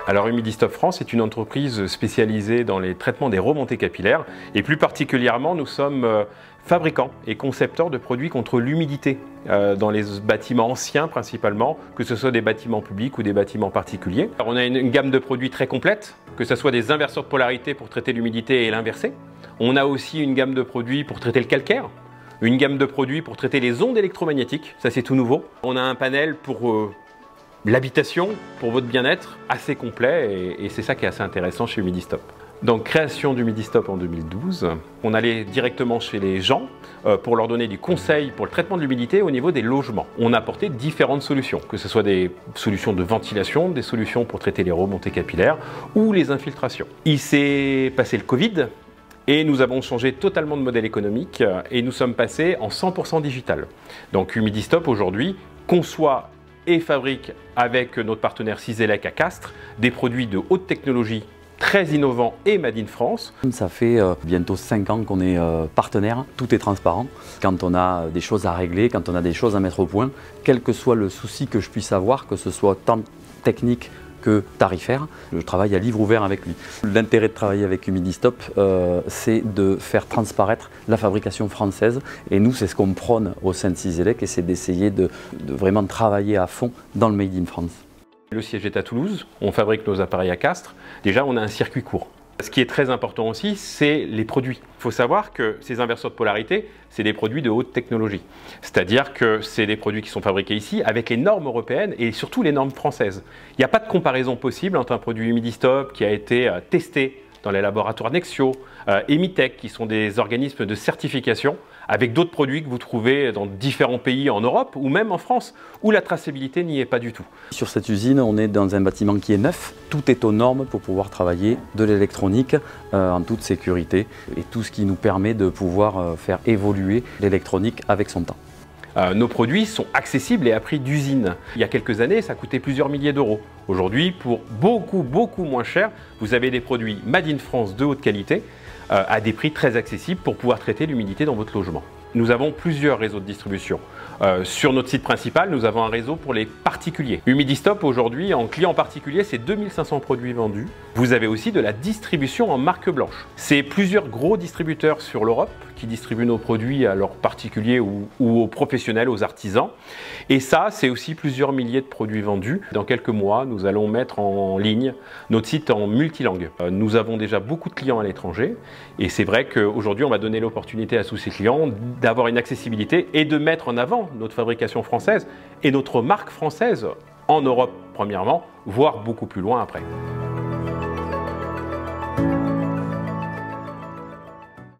Alors Humidistop France est une entreprise spécialisée dans les traitements des remontées capillaires et plus particulièrement nous sommes fabricants et concepteurs de produits contre l'humidité dans les bâtiments anciens principalement, que ce soit des bâtiments publics ou des bâtiments particuliers. Alors, on a une gamme de produits très complète, que ce soit des inverseurs de polarité pour traiter l'humidité et l'inverser. On a aussi une gamme de produits pour traiter le calcaire, une gamme de produits pour traiter les ondes électromagnétiques, ça c'est tout nouveau. On a un panel pour l'habitation, pour votre bien-être, assez complet et c'est ça qui est assez intéressant chez Humidistop. Donc création d'Humidistop en 2012, on allait directement chez les gens pour leur donner du conseil pour le traitement de l'humidité au niveau des logements. On a apporté différentes solutions, que ce soit des solutions de ventilation, des solutions pour traiter les remontées capillaires ou les infiltrations. Il s'est passé le Covid et nous avons changé totalement de modèle économique et nous sommes passés en 100% digital. Donc Humidistop aujourd'hui conçoit et fabrique avec notre partenaire Cizelec à Castres des produits de haute technologie très innovants et made in France. Ça fait bientôt 5 ans qu'on est partenaire, tout est transparent. Quand on a des choses à régler, quand on a des choses à mettre au point, quel que soit le souci que je puisse avoir, que ce soit tant technique que tarifaire, je travaille à livre ouvert avec lui. L'intérêt de travailler avec Humidistop, c'est de faire transparaître la fabrication française et nous c'est ce qu'on prône au sein de Cizelec et c'est d'essayer de vraiment travailler à fond dans le Made in France. Le siège est à Toulouse, on fabrique nos appareils à Castres. Déjà on a un circuit court. Ce qui est très important aussi, c'est les produits. Il faut savoir que ces inverseurs de polarité, c'est des produits de haute technologie. C'est-à-dire que c'est des produits qui sont fabriqués ici avec les normes européennes et surtout les normes françaises. Il n'y a pas de comparaison possible entre un produit Humidistop qui a été testé dans les laboratoires Nexio, Emitech, qui sont des organismes de certification, avec d'autres produits que vous trouvez dans différents pays en Europe ou même en France, où la traçabilité n'y est pas du tout. Sur cette usine, on est dans un bâtiment qui est neuf. Tout est aux normes pour pouvoir travailler de l'électronique en toute sécurité et tout ce qui nous permet de pouvoir faire évoluer l'électronique avec son temps. Nos produits sont accessibles et à prix d'usine. Il y a quelques années, ça coûtait plusieurs milliers d'euros. Aujourd'hui, pour beaucoup moins cher, vous avez des produits Made in France de haute qualité à des prix très accessibles pour pouvoir traiter l'humidité dans votre logement. Nous avons plusieurs réseaux de distribution. Sur notre site principal, nous avons un réseau pour les particuliers. Humidistop aujourd'hui, en client particulier, c'est 2500 produits vendus. Vous avez aussi de la distribution en marque blanche. C'est plusieurs gros distributeurs sur l'Europe qui distribuent nos produits à leurs particuliers ou aux professionnels, aux artisans. Et ça, c'est aussi plusieurs milliers de produits vendus. Dans quelques mois, nous allons mettre en ligne notre site en multilangue. Nous avons déjà beaucoup de clients à l'étranger et c'est vrai qu'aujourd'hui, on va donner l'opportunité à tous ces clients d'avoir une accessibilité et de mettre en avant notre fabrication française et notre marque française en Europe premièrement, voire beaucoup plus loin après.